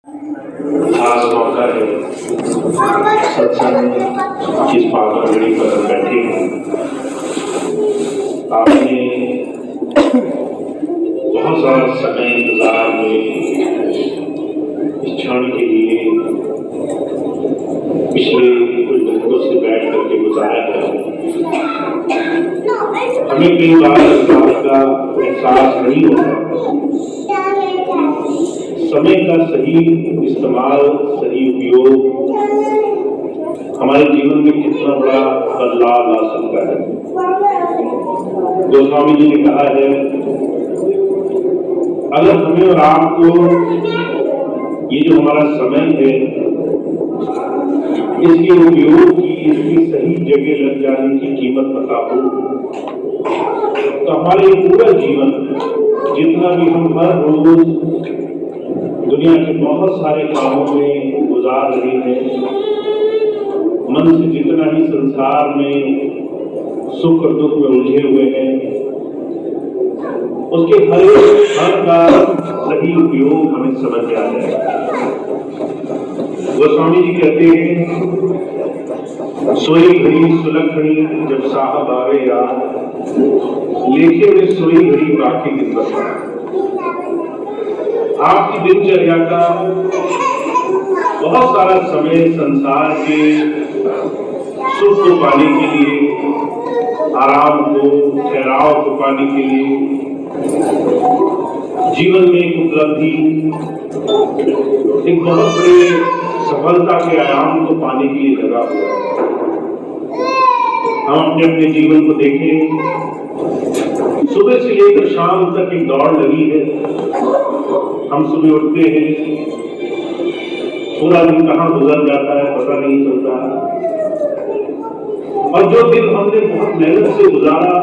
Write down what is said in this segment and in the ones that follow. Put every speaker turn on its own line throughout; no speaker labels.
खास मौका है सत्संग जिस पावन घड़ी पर हम बैठे हैं। आपने बहुत सारा समय इंतजार में इस क्षण के लिए पिछले कुछ घंटों से बैठ करके गुजारा है। हमें कई बार इस बात का एहसास नहीं होता समय का सही इस्तेमाल, सही उपयोग हमारे जीवन में कितना बड़ा बदलाव ला सकता है। गोस्वामी जी ने कहा है, अगर हमें और आपको ये जो हमारा समय है इसके उपयोग की, इसकी सही जगह लग जाने की कीमत पता हो तो हमारे पूरा जीवन जितना भी हम हर रोज दुनिया के बहुत सारे कामों में गुजार रहे हैं, मन से जितना ही संसार में सुख और दुख में उलझे हुए हैं, उसके हर क्षण का सही उपयोग हमें समझ आ जाए। गोस्वामी जी कहते हैं, सोई घड़ी सुलखड़ी जब साहब आवे याद, लेखे में सोई घड़ी बाकी दिन बता। आपकी दिनचर्या का बहुत सारा समय संसार के सुख को पाने के लिए, आराम को, ठहराव को पाने के लिए, जीवन में एक उपलब्धि, एक बहुत बड़ी सफलता के आयाम को पाने के लिए लगा हुआ है। हम अपने अपने जीवन को देखें, सुबह से लेकर शाम तक एक दौड़ लगी है। हम सुबह उठते हैं, पूरा दिन कहाँ गुजर जाता है पता नहीं चलता, और जो दिन हमने बहुत मेहनत से गुजारा,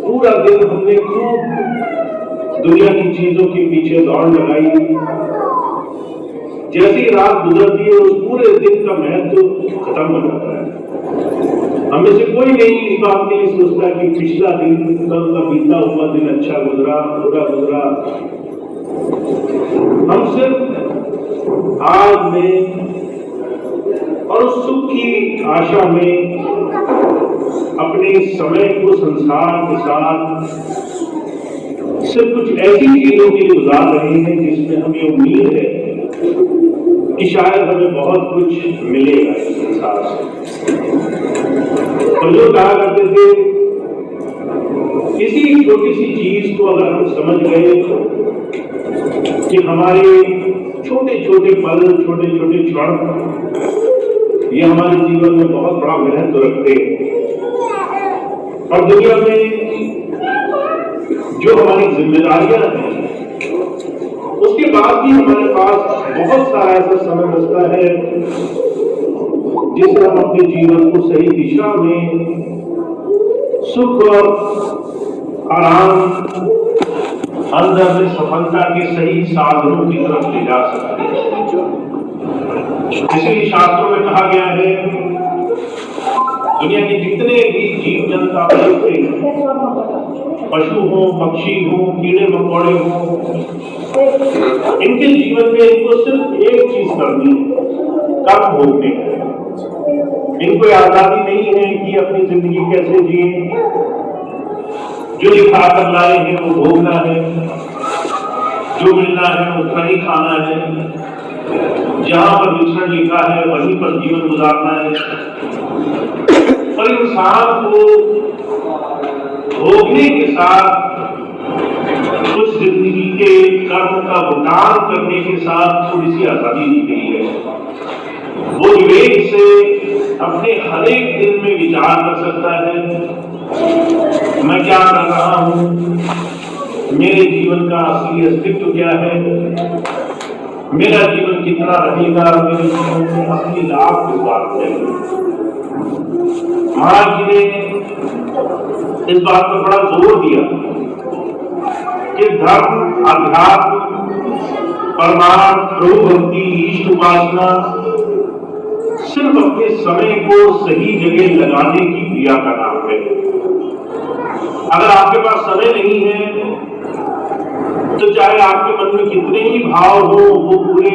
पूरा दिन हमने खूब दुनिया की चीजों के पीछे दौड़ लगाई, जैसी रात गुजरती है उस पूरे दिन का महत्व खत्म हो जाता है। हमें से कोई नहीं इस बात के लिए सोचता कि पिछला दिन, कल का बीता हुआ दिन अच्छा गुजरा, बुरा गुजरा। हम सिर्फ आज में और उस सुख की आशा में अपने समय को संसार के साथ सिर्फ कुछ ऐसी चीजों के लिए गुजार रहे हैं जिसमें हमें उम्मीद है कि शायद हमें बहुत कुछ मिलेगा इस संसार से। और जो कहा करते थे, किसी छोटी सी चीज को अगर हम समझ गए कि हमारे छोटे छोटे पल, छोटे छोटे क्षण ये हमारे जीवन में बहुत बड़ा महत्व रखते हैं, और दुनिया में जो हमारी जिम्मेदारियां हैं उसके बाद भी हमारे पास बहुत सारा ऐसा समय बचता है जिससे हम अपने जीवन को सही दिशा में सुख और आराम, अंदर में सफलता के सही साधनों की तरफ ले जा सकते हैं। इसलिए शास्त्रों में कहा गया है, दुनिया के जितने भी जीव जंतु आप देखते हैं, पशु हो, पक्षी हो, कीड़े मकोड़े हो, इनके जीवन में इनको सिर्फ एक चीज करनी है, कर्म भोगने हैं। इनको आजादी नहीं है कि अपनी जिंदगी कैसे जिए, जो लिखा कर लाए हैं वो भोगना है, जो मिलना है उतना ही खाना है, जहां पर विचरण लिखा है वहीं पर जीवन गुजारना है। पर इंसान को भोगने के साथ कुछ जिंदगी के कर्म का भुगतान करने के साथ थोड़ी सी आजादी दी गई है। वो विवेक से अपने हर एक दिन में विचार कर सकता है, मैं क्या कर रहा हूं, मेरे जीवन का असली अस्तित्व क्या है, मेरा जीवन कितना रहेगा, मेरे जीवन में असली लाभ किस बात है। महाराज जी ने इस बात पर बड़ा जोर दिया कि धर्म, अध्यात्म, परमार्थ, प्रभु भक्ति, ईश्वर उपासना सिर्फ अपने समय को सही जगह लगाने की क्रिया का नाम है। अगर आपके पास समय नहीं है तो चाहे आपके मन में कितने ही भाव हो, वो पूरे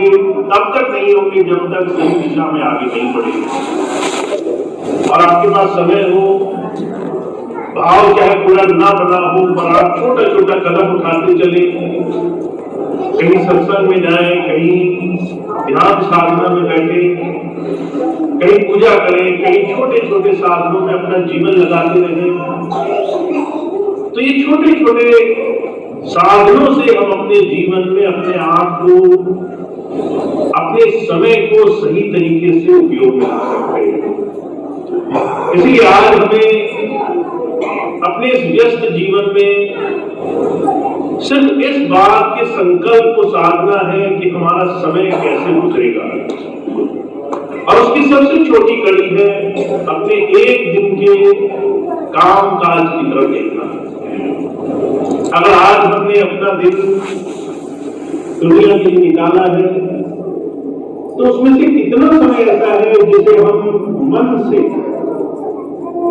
तब तक नहीं होंगे जब तक सही दिशा में आगे नहीं बढ़ेंगे। और आपके पास समय हो, भाव चाहे पूरा ना बना हो, पर आप छोटा छोटा कदम उठाते चले, कहीं सत्संग में जाए, कहीं ध्यान साधना में बैठे, कहीं पूजा करें, कहीं छोटे छोटे साधनों में अपना जीवन लगाते रहे। तो ये छोटे छोटे साधनों से हम अपने जीवन में अपने आप को, अपने समय को सही तरीके से उपयोग में ला सकते हैं। इसलिए आज हमें अपने इस व्यस्त जीवन में सिर्फ इस बात के संकल्प को साधना है कि हमारा समय कैसे गुजरेगा, और उसकी सबसे छोटी कड़ी है अपने एक दिन के काम काज की तरफ देखना। अगर आज हमने अपना दिन दुनिया के लिए निकाला है, तो उसमें से कितना समय ऐसा है जिसे हम मन से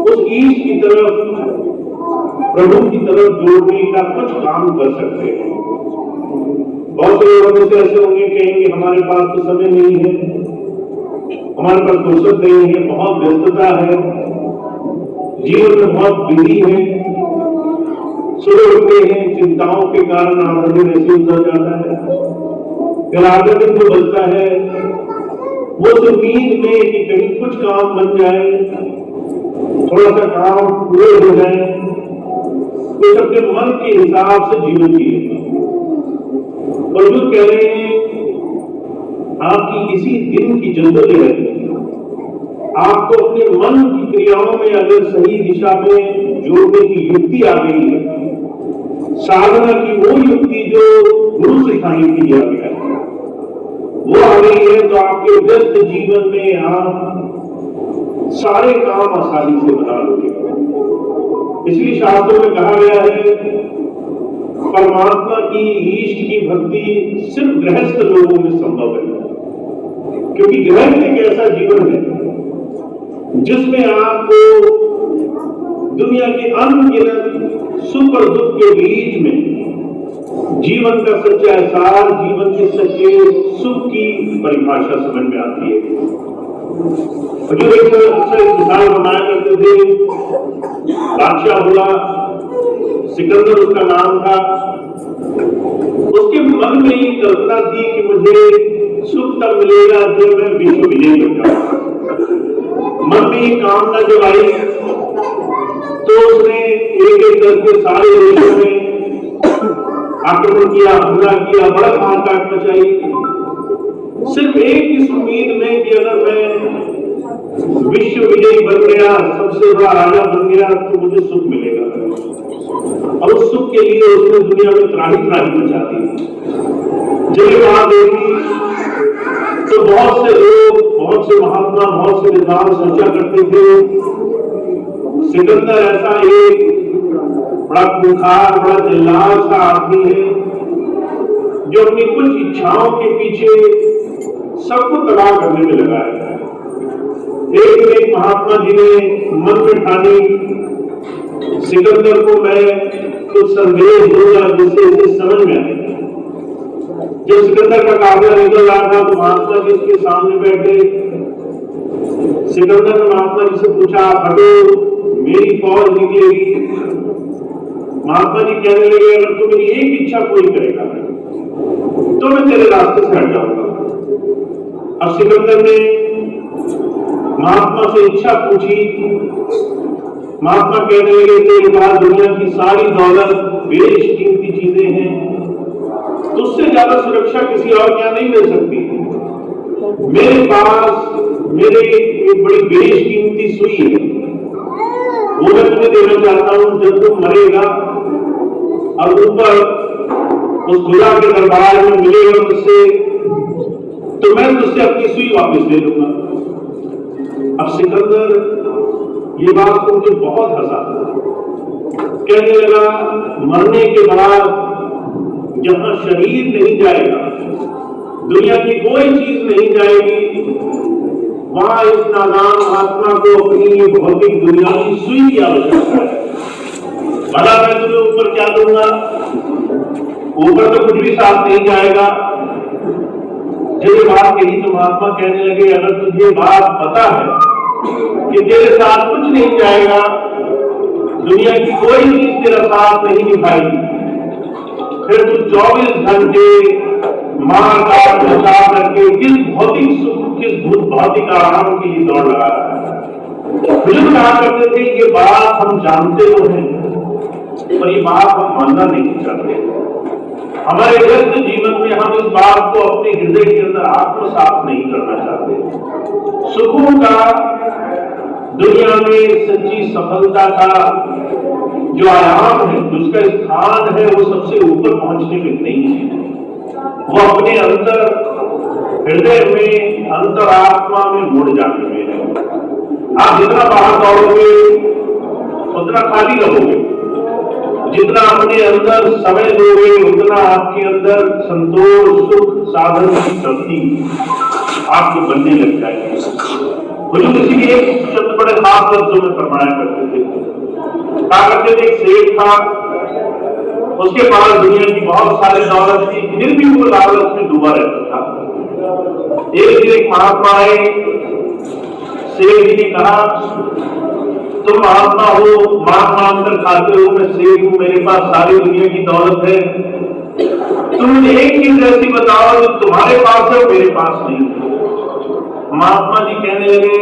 उस ईश की तरफ, प्रभु की तरफ जोड़ने का कुछ काम कर सकते हैं। बहुत से लोग मुझसे ऐसे होंगे, कहेंगे हमारे पास तो समय नहीं है, हमारे पास फुर्सत नहीं है, बहुत व्यस्तता है, जीवन में बहुत बिजी है, सुबह उठते हैं, चिंताओं के कारण आधा दिन ऐसे गुजर जाता है, फिर आधा दिन जो बचता है वो उम्मीद में कि कहीं कुछ काम बन जाए, थोड़ा सा काम पूरे हो जाए, कुछ अपने मन के हिसाब से जीवन जिए। और जो कह रहे हैं आपकी इसी दिन की जद्दोजहद, आपको अपने मन की क्रियाओं में अगर सही दिशा में जोड़ने की युक्ति आ गई है, साधना की वो युक्ति जो गुरु सिखाई थी जा गया वो आ गई है, तो आपके व्यस्त जीवन में आप सारे काम आसानी से बना लोगे। इसलिए शास्त्रों में कहा गया है परमात्मा की, ईष्ट की भक्ति सिर्फ गृहस्थ लोगों में संभव है, क्योंकि गृहस्थ एक ऐसा जीवन है जिसमें आपको दुनिया के अनगिनत सुख और दुख के बीच में जीवन का सच्चा एहसास, जीवन के सच्चे सुख की परिभाषा समझ में आती है। जो एक मिसाल बनाया करते थे, बादशाह हुआ, सिकंदर उसका नाम था, उसके मन में ये कल्पना थी कि मुझे सुख तब मिलेगा जब मैं विश्व विजयी हो जाऊंगा। मन में ये कामना जब आई तो उसने एक एक करके सारे देशों में आक्रमण किया, हमला किया, बड़ा हाहाकार मचाई, सिर्फ एक इस उम्मीद में कि अगर मैं विश्व विजयी बन गया, सबसे बड़ा राजा बन गया, तो मुझे सुख मिलेगा। और उस सुख के लिए उसने दुनिया में त्राही मचा दी। जब वहां देखी तो बहुत से लोग, बहुत से महात्मा, बहुत से विद्वान सोचा करते थे सिकंदर ऐसा एक बड़ा खूंखार, बड़ा जल्लाद सा आदमी है जो अपनी कुछ इच्छाओं के पीछे सबको तबाह करने में लगा है। एक महात्मा जी ने मन में ठानी सिकंदर को मैं कुछ संदेश दूंगा जिससे इसे समझ में आए। जब सिकंदर का काफिला निकल रहा था तो महात्मा जी उसके सामने बैठे। सिकंदर ने महात्मा जी से पूछा, हटो, मेरी फौज निकलेगी। महात्मा जी कहने लगे, अगर तू मेरी एक इच्छा पूरी करेगा तो मैं तेरे रास्ते से हट जाऊंगा। अब सिकंदर ने महात्मा से इच्छा पूछी। महात्मा कहने लगे, तेरे पास दुनिया की सारी दौलत, बेशकीमती चीजें हैं, तुझसे ज्यादा सुरक्षा किसी और क्या नहीं मिल सकती। मेरे पास मेरे एक बड़ी बेशकीमती सुई है, वो मैं तुम्हें देना चाहता हूं। जब तुम मरेगा और ऊपर उस खुदा के दरबार में मिलेगा मुझसे, तो मैं तुझसे अपनी सुई वापस दे दूंगा। अब सिकंदर ये बात सुनकर बहुत हंसा, कहने लगा, मरने के बाद जहां शरीर नहीं जाएगा, दुनिया की कोई चीज नहीं जाएगी, वहां इस नादान महात्मा को अपनी भौतिक दुनिया की सुई की आवश्यकता है। भला मैं तुम्हें ऊपर क्या दूंगा, ऊपर तो कुछ भी साथ नहीं जाएगा। जब ये बात कही तो महात्मा कहने लगे, अगर तुझे बात पता है कि तेरे साथ कुछ नहीं जाएगा, दुनिया की कोई चीज तेरा साथ नहीं निभाएगी, फिर तू 24 घंटे मार काट बचा करके किस भौतिक सुख, किस भौतिक आराम की ही दौड़ लगा रहा है। बुजुर्ग कहा करते थे, ये बात हम जानते तो हैं, पर ये बात हम मानना नहीं चाहते। हमारे व्यस्त जीवन में हम इस बात को अपने हृदय के अंदर आत्मसात नहीं करना चाहते। सुखों का, दुनिया में सच्ची सफलता का जो आयाम है, उसका स्थान है, वो सबसे ऊपर पहुंचने में नहीं है, वो अपने अंतर हृदय में, अंतरात्मा में मुड़ जाने में है। आप जितना बाहर दौड़ोगे उतना खाली रहोगे, जितना अपने अंदर समय दोगे उतना आपके अंदर संतोष, सुख, साधन की शक्ति आपको बनने लग जाएगी। बुजुर्ग इसीलिए एक शब्द बड़े खास शब्दों में फरमाया करते थे। कहा करते थे, एक सेठ था, उसके पास दुनिया की बहुत सारी दौलत थी, फिर भी वो लालच में डूबा रहता था। एक दिन एक महात्मा आए, सेठ जी ने कहा, तुम महात्मा हो, मां मानकर खाते हो, मैं सेठ हूं, मेरे पास सारी दुनिया की दौलत है, तुम मुझे एक चीज ऐसी बताओ जो तुम्हारे पास है मेरे पास नहीं है। महात्मा जी कहने लगे,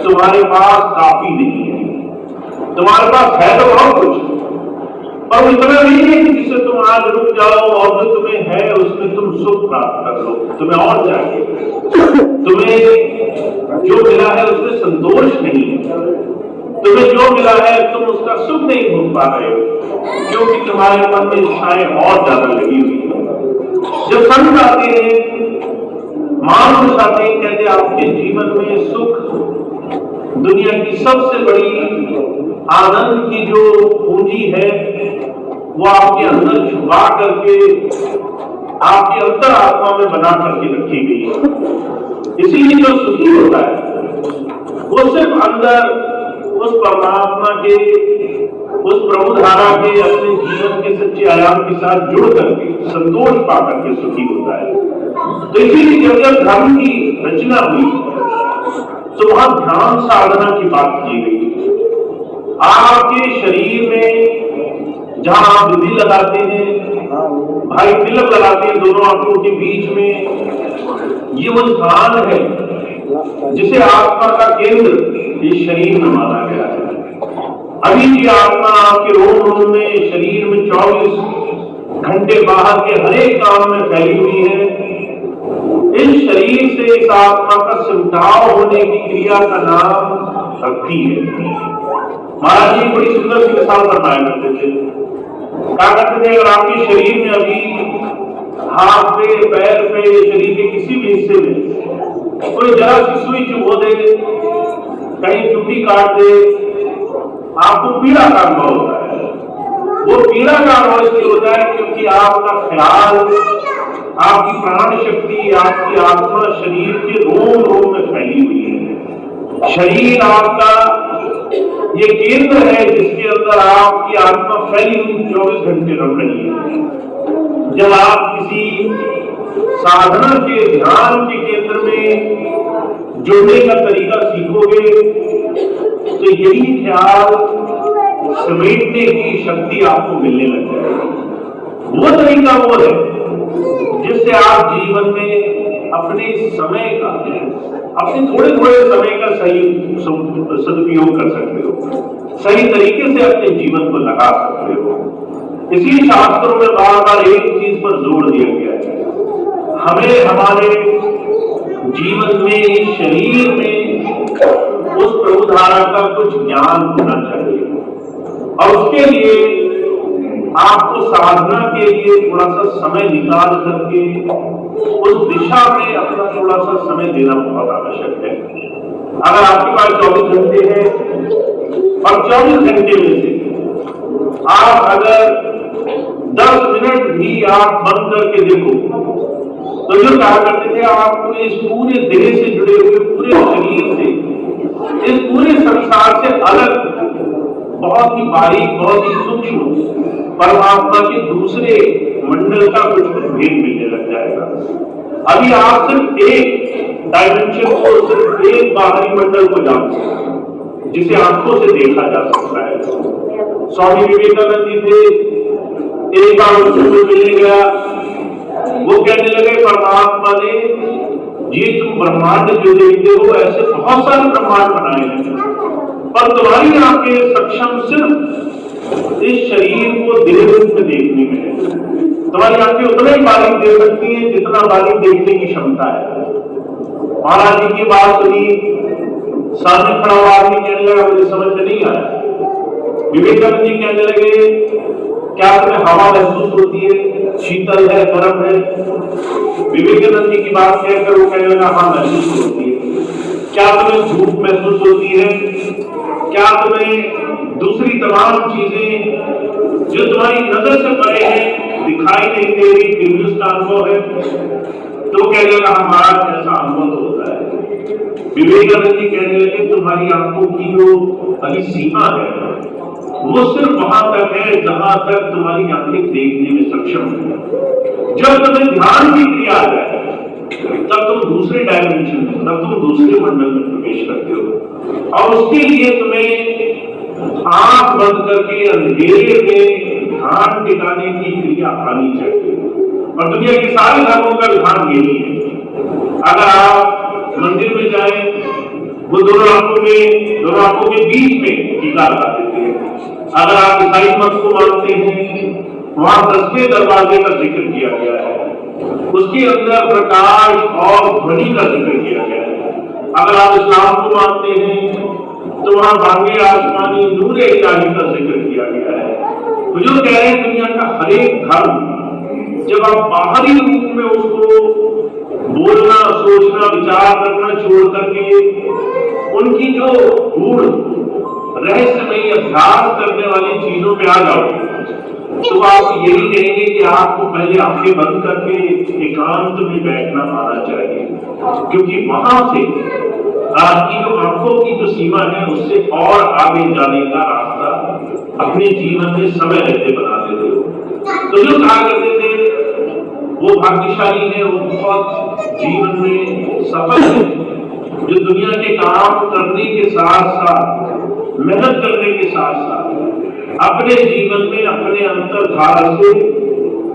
तुम्हारे पास काफी नहीं है, तुम्हारे पास है तो बहुत कुछ, पर इतना नहीं है कि जिससे तुम आज रुक जाओ और जो तुम्हें है उसमें तुम सुख प्राप्त कर लो, तुम्हें और चाहिए। तुम्हें जो मिला है उसमें संतोष नहीं है, तुम्हें जो मिला है तुम उसका सुख नहीं भोग पा रहे हो, क्योंकि तुम्हारे मन में इच्छाएं और ज्यादा लगी हुई है। जब संत आते हैं, महापुरुष आते हैं, कहते आपके जीवन में सुख, दुनिया की सबसे बड़ी आनंद की जो पूंजी है वो आपके अंदर छुपा करके आपके अंतर आत्मा में बना करके रखी गई है। इसीलिए जो सुखी होता है वो सिर्फ अंदर उस परमात्मा के, उस प्रभु धारा के, अपने जीवन के सच्चे आयाम के साथ जुड़ करके संतोष पा करके सुखी होता है। तो इसीलिए जब जब धर्म की रचना हुई तो वहां ध्यान साधना की बात की गई। आपके शरीर में जहां आप विधि लगाते हैं, भाई तिलक लगाते हैं दोनों आंखों के बीच में, ये वो स्थान है जिसे आत्मा का केंद्र इस शरीर में माना गया है। अभी भी आत्मा आपके रोम रोम में, शरीर में 24 घंटे बाहर के हर एक काम में फैली हुई है। इस शरीर से इस आत्मा का सिमटाव होने की क्रिया का नाम भक्ति है। महाराज जी बड़ी सुंदर सी मिसाल फरमाया करते थे। कहा करते थे, अगर आपके शरीर में अभी हाथ पे, पैर पे, शरीर के किसी भी हिस्से में कोई जरा सी सुई चुभो दे, कहीं चुट्टी काट दे, आपको पीड़ा का अनुभव होता है। वो पीड़ा का अनुभव इसलिए होता है क्योंकि आपका ख्याल, आपकी प्राण शक्ति, आपकी आत्मा शरीर के रोम रोम में फैली हुई है। शरीर आपका ये केंद्र है जिसके अंदर आपकी आत्मा फैली हुई 24 घंटे रह रही है। जब आप किसी साधना के, ध्यान के केंद्र में जुड़ने का तरीका सीखोगे तो यही ख्याल समेटने की शक्ति आपको मिलने लग जाएगी। वो तरीका वो है जिससे आप जीवन में अपने समय का, अपने थोड़े थोड़े समय का सही सदुपयोग कर सकते हो, सही तरीके से अपने जीवन को लगा सकते हो। इसी शास्त्रों में बार बार एक चीज पर जोर दिया गया है, हमें हमारे जीवन में, शरीर में उस प्रभु धारा का कुछ ज्ञान होना चाहिए और उसके लिए आपको साधना के लिए थोड़ा सा समय निकाल करके उस दिशा में अपना थोड़ा सा समय देना बहुत आवश्यक है। अगर आपके पास 24 घंटे हैं और 24 घंटे में से आप अगर 10 मिनट भी आप बंद करके देखो तो जो कहा करते थे, आपको इस पूरे देह से जुड़े हुए, पूरे शरीर से, इस पूरे संसार से अलग बहुत ही बारीक, बहुत ही सूक्ष्म परमात्मा के दूसरे मंडल का कुछ भेद मिलने लग जाएगा। अभी आप सिर्फ एक डायमेंशन को, सिर्फ एक बाहरी मंडल को जानते हैं जिसे आंखों से देखा जा सकता है। स्वामी विवेकानंद जी थे, एक बार उनको मिलने गया, वो कहने लगे परमात्मा ने ये तुम ब्रह्मांड जो देखते हो ऐसे बहुत सारे ब्रह्मांड बनाए हैं, पर तुम्हारी आंखें सक्षम सिर्फ इस शरीर को देह रूप में देखने में है। तुम्हारी आंखें उतना ही बारीक देख सकती हैं जितना बारीक देखने की क्षमता है। महाराज जी की बात सुनी, सामने खड़ा हुआ आदमी कहने लगा मुझे समझ में नहीं आया। विवेकानंद जी कहने लगे क्या तुम्हें हवा महसूस होती है, शीतल है, गर्म है? विवेकानंद जी की बात कहकर वो कहने लगा हाँ महसूस होती है। क्या तुम्हें धूप महसूस होती है? क्या तुम्हें दूसरी तमाम चीजें जो तुम्हारी नजर से परे हैं दिखाई नहीं दे रही, फिर भी उसका अनुभव है? तो कहने लगा हमारा ऐसा अनुभव होता है। विवेकानंद जी कहने लगे तुम्हारी आंखों की जो अभी सीमा है वो सिर्फ वहां तक है जहां तक तुम्हारी आंखें देखने में सक्षम है। जब तुम्हें ध्यान की क्रिया आ जाए तब तुम दूसरे डायमेंशन में, तब तुम दूसरे मंडल में प्रवेश करते हो, और उसके लिए तुम्हें आंख बंद करके अंधेरे में ध्यान टिकाने की क्रिया आनी चाहिए। और दुनिया के सारे धर्मों का ध्यान यही है। अगर आप मंदिर में जाए वो दोनों आंखों के बीच में टीका लगा देते हैं। अगर आप ईसाई मत को मानते हैं वहां 10वें दरवाजे का जिक्र किया गया है, उसके अंदर प्रकाश और ध्वनि का जिक्र किया गया है। अगर आप इस्लाम को मानते हैं तो वहां बांगे आसमानी नूर इलाही का जिक्र किया गया है। तो जो कह रहे हैं दुनिया का हर एक धर्म जब आप बाहरी रूप में उसको बोलना, सोचना, विचार करना छोड़ करके उनकी जो गूढ़ रहस्यमयी अभ्यास करने वाली चीजों पे आ जाओ तो आप यही कहेंगे कि आपको पहले आंखें बंद करके एकांत में बैठना आना चाहिए, क्योंकि वहां से आपकी जो आंखों की जो सीमा है उससे और आगे जाने का रास्ता अपने जीवन में समय रहते बना देते हो। तो जो कहा करते थे वो भाग्यशाली है, वो बहुत जीवन में सफल है जो दुनिया के काम करने के साथ साथ, मेहनत करने के साथ साथ अपने जीवन में अपने अंतर्धारा से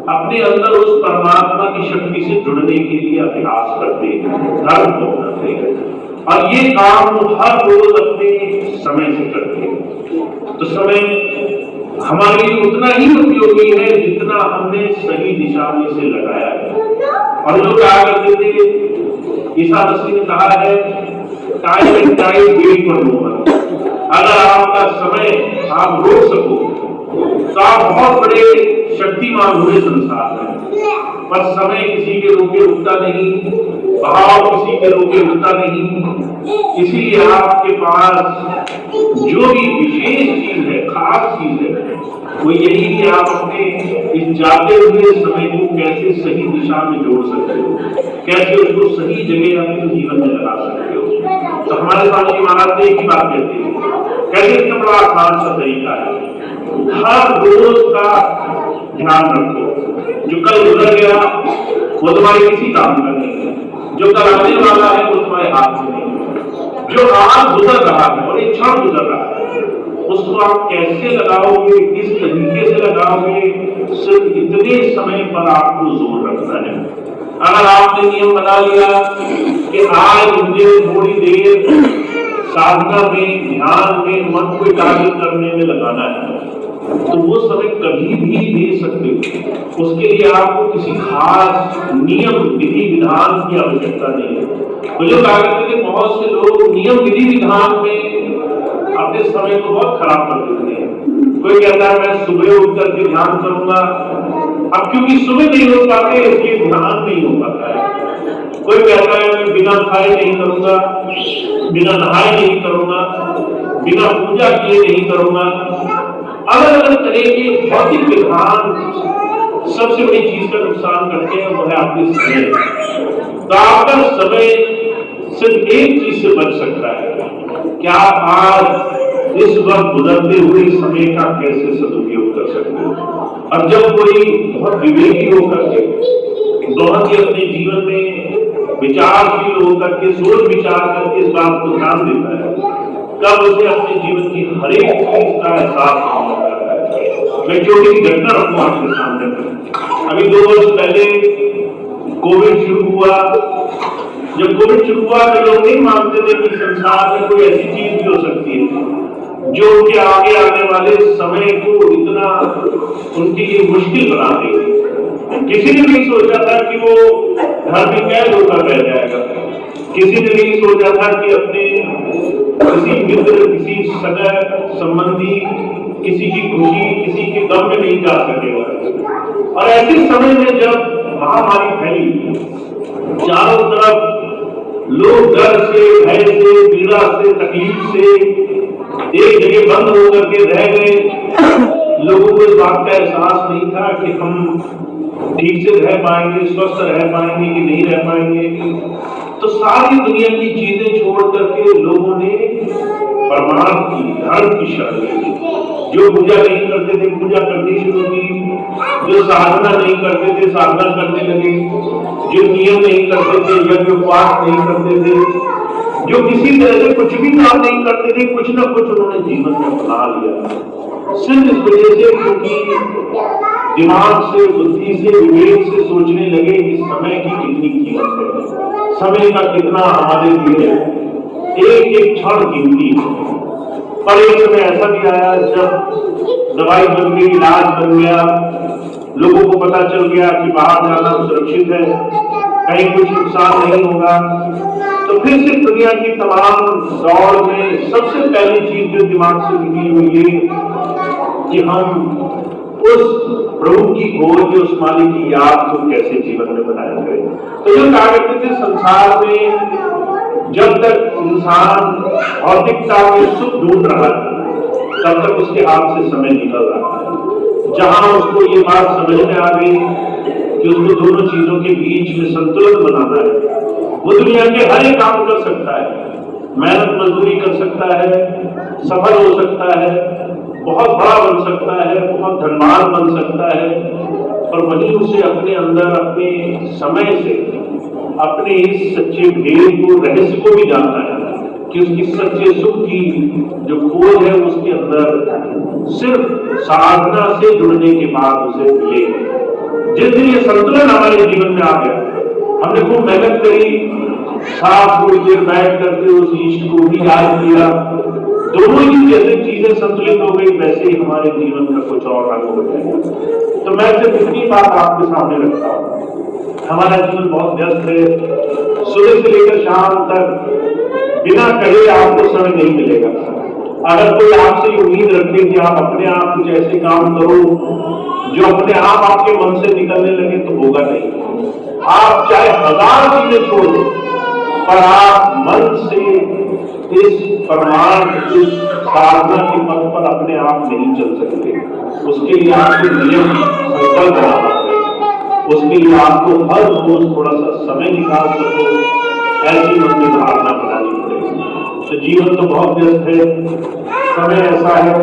अपने अंदर उस परमात्मा की शक्ति से जुड़ने के लिए अभ्यास करते हैं, धर्म को करते हैं, और ये काम हर रोज अपने समय से करते हैं। तो समय हमारे लिए उतना ही उपयोगी है जितना हमने सही दिशा में से लगाया है। और जो कहा करते थे, ईसा मसीह ने कहा है time and time wait for no one. अगर आपका समय आप रोक सको तो आप बहुत बड़े शक्तिमान हुए संसार में, पर समय किसी के रोके रुकता नहीं, बहाव किसी के रोके रुकता नहीं। इसीलिए आपके पास जो भी विशेष चीज है, खास चीज है, वो यही कि आप अपने इस जाते हुए समय को कैसे सही दिशा में जोड़ सकते हो, कैसे उसको सही जगह अपने जीवन में लगा सकते हो। तो हमारे स्वामी महाराज ने एक ही बात कहते हैं, कैसे इसका बड़ा आसान सा तरीका है, हर रोज का ध्यान रखो। जो कल गुजर गया वो तुम्हारे किसी काम का नहीं है, जो कल आने वाला है वो तुम्हारे हाथ में नहीं है। जो आज गुजर रहा है और एक क्षण गुजर रहा है उसको आप कैसे लगाओगे, किस तरीके से लगाओगे, सिर्फ इतने समय पर आपको जोर रखना है। अगर आपने नियम बना लिया कि आज मुझे थोड़ी देर साधना में, ध्यान में, मन को एकाग्र करने में लगाना है, तो वो समय कभी भी दे सकते हो। उसके लिए आपको किसी खास नियम, विधि विधान की आवश्यकता नहीं है। तो जो कहा करते थे बहुत से लोग नियम, विधि विधान में अपने समय को बहुत खराब कर देते हैं। कोई कहता है मैं सुबह उठ करके ध्यान करूंगा, अब क्योंकि सुबह नहीं हो पाते इसलिए ध्यान नहीं हो पाता है। कोई कहता है मैं बिना खाए नहीं करूंगा, बिना नहाए नहीं करूंगा, बिना पूजा किए नहीं करूंगा। अलग अलग तरह के भौतिक विधान सबसे बड़ी चीज का नुकसान करते हैं, वो है आपके समय। तो आपका समय सिर्फ एक चीज से बच सकता है, क्या आप आज इस वक्त गुजरते हुए समय का कैसे सदुपयोग कर सकते हो। और जब कोई बहुत विवेकी होकर के, बहुत ही अपने जीवन में विचारशील होकर के, सोच विचार करके इस बात को ध्यान देता है, तब उसे अपने जीवन की हर एक चीज का एहसास होता है। मैं छोटी सी घटना रखूं आपके सामने। अभी 2 वर्ष पहले कोविड शुरू हुआ। जब कोविड शुरू हुआ तो लोग नहीं मानते थे कि संसार में कोई ऐसी चीज भी हो सकती है जो उनके आगे आने वाले समय को इतना उनके लिए मुश्किल बना देगी। किसी ने नहीं सोचा था कि वो घर में कैद होकर रह जाएगा। किसी ने नहीं सोचा था कि अपने किसी मित्र, किसी सगा संबंधी, किसी की खुशी, किसी के गम में नहीं जा सकेगा। और ऐसे समय में जब महामारी फैली, चारों तरफ लोग डर से, भय से, पीड़ा से, तकलीफ से एक जगह बंद होकर के रह गए। लोगों को इस बात का एहसास नहीं था कि हम ठीक से रह पाएंगे, स्वस्थ रह पाएंगे कि नहीं रह पाएंगे। तो सारी दुनिया की चीजें छोड़ करके लोगों ने परमार्थ की, धर्म की शरण ली। जो पूजा नहीं करते थे पूजा करनी शुरू की, जो साधना नहीं करते थे साधना करने लगे, जो नियम नहीं करते थे, यज्ञ उपवास नहीं करते थे, जो किसी तरह से कुछ भी काम नहीं करते थे, कुछ ना कुछ उन्होंने जीवन में अपना लिया। सिर्फ इस वजह से क्योंकि दिमाग से, बुद्धि से, विवेक से सोचने लगे कि समय की कितनी कीमत है, समय का कितना हमारे लिए एक एक क्षण कीमती है। पर एक समय ऐसा भी आया जब दवाई बन गई, इलाज बन गया, लोगों को पता चल गया कि बाहर जाना सुरक्षित है, कहीं कुछ नुकसान नहीं होगा। तो फिर से दुनिया की तमाम दौड़ में सबसे पहली चीज जो दिमाग से निकली हुई ये कि हम उस प्रभु की खोज, उस मालिक की याद को कैसे जीवन में बनाया करें। तो जो कहा करते थे संसार में जब तक इंसान भौतिकता में सुख ढूंढ रहा है तब तक उसके हाथ से समय निकल रहा है। जहां उसको ये बात समझ में आ गई कि उसको दोनों चीजों के बीच में संतुलन बनाना है, वो दुनिया के हर एक काम कर सकता है, मेहनत मजदूरी कर सकता है, सफल हो सकता है, बहुत बड़ा बन सकता है, बहुत धनवान बन सकता है, पर वहीं उसे अपने अंदर, अपने समय से, अपने इस सच्चे भेद को, रहस्य को भी जानना है कि उसकी सच्चे सुख की जो खोज है उसके अंदर सिर्फ साधना से जुड़ने के बाद उसे मिलेगी। जिस दिन ये संतुलन हमारे जीवन में आ गया, हमने खूब मेहनत करी, साथ थोड़ी देर बैठ करके उस इष्ट को भी याद किया, दोनों ही जैसे चीजें संतुलित हो गई वैसे ही हमारे जीवन का कुछ और रंग हो जाएगा। तो मैं सिर्फ इतनी बात आपके सामने रखता हूँ। हमारा जीवन बहुत व्यस्त है, सुबह से लेकर शाम तक बिना कहे आपको समय नहीं मिलेगा। अगर कोई आपसे उम्मीद रखे कि आप अपने आप कुछ ऐसे काम करो जो अपने आप आपके मन से निकलने लगे तो होगा नहीं। आप चाहे 1000 चीजें छोड़ दो पर आप मन से इस परमार्थ, इस साधना के पथ पर अपने आप नहीं चल सकते। उसके लिए आपको नियम संकल्प बनाना पड़ेगा, उसके लिए आपको हर रोज थोड़ा सा समय निकाल सको ऐसी मन में धारणा बनानी पड़ेगी। तो जीवन तो बहुत व्यस्त है, समय ऐसा है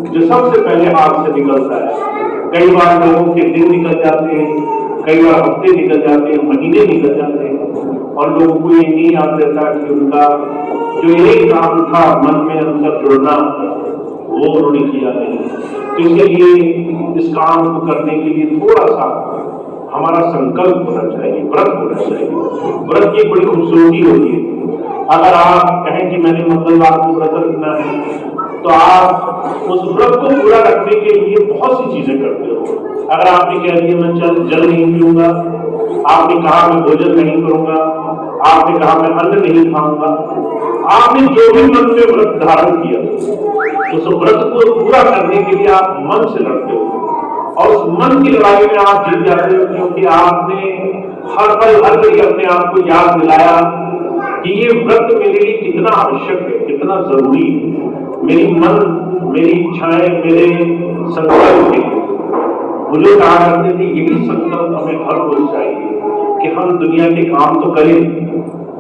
जो सबसे पहले हाथ से निकलता है। कई बार लोगों के दिन निकल जाते हैं, कई बार हफ्ते निकल जाते हैं, महीने निकल जाते हैं और लोगों को ये नहीं याद रहता कि उनका जो एक काम था मन में अंदर जुड़ना वो उन्होंने किया नहीं। तो इसके लिए इस काम को करने के लिए थोड़ा सा हमारा संकल्प होना चाहिए, व्रत होना चाहिए। व्रत की बड़ी खूबसूरती होती है। अगर आप कहें कि मैंने मंगलवार को व्रत रखना है तो आप उस व्रत को पूरा रखने के लिए बहुत सी चीजें करते हो। अगर आपने कह दिया मैं जल नहीं पीऊंगा, आपने कहा मैं भोजन नहीं करूंगा, आपने कहा मैं अन्न नहीं खाऊंगा, आपने जो भी मन में व्रत धारण किया उस व्रत को पूरा करने के लिए आप मन से लड़ते हो और उस मन की लड़ाई में आप जीत जाते हो, क्योंकि आपने हर पल हर घड़ी अपने आप को याद दिलाया कि ये व्रत मेरे लिए कितना आवश्यक है, कितना जरूरी है। मेरी मन, मेरी इच्छाएं, मेरे संकल्प है। मुझे कहा करते थे यही संकल्प हमें हर रोज चाहिए कि हम दुनिया के काम तो करें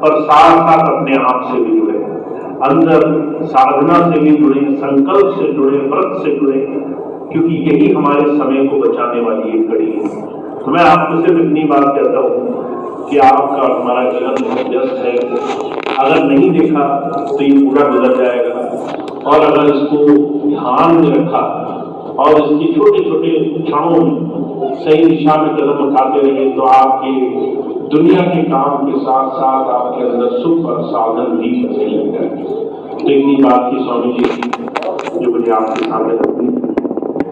और साथ साथ अपने आप से भी जुड़े, अंदर साधना से भी जुड़े, संकल्प से जुड़े, व्रत से जुड़े। क्योंकि यही हमारे समय को बचाने वाली एक कड़ी है। तो मैं आपको सिर्फ इतनी बात कहता हूँ कि आपका हमारा जीवन बहुत व्यस्त है, अगर नहीं देखा तो ये पूरा गुजर जाएगा, और अगर इसको ध्यान में रखा और इसकी छोटे छोटे क्षणों में सही दिशा में कदम उठाते रहे तो आपके दुनिया के काम के साथ साथ आपके अंदर सुख और साधन भी करने लग जाएंगे। तो इतनी बात की स्वामी जी की जो मुझे आपके सामने रखनी,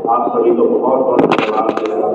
आप सभी को बहुत बहुत धन्यवाद देना।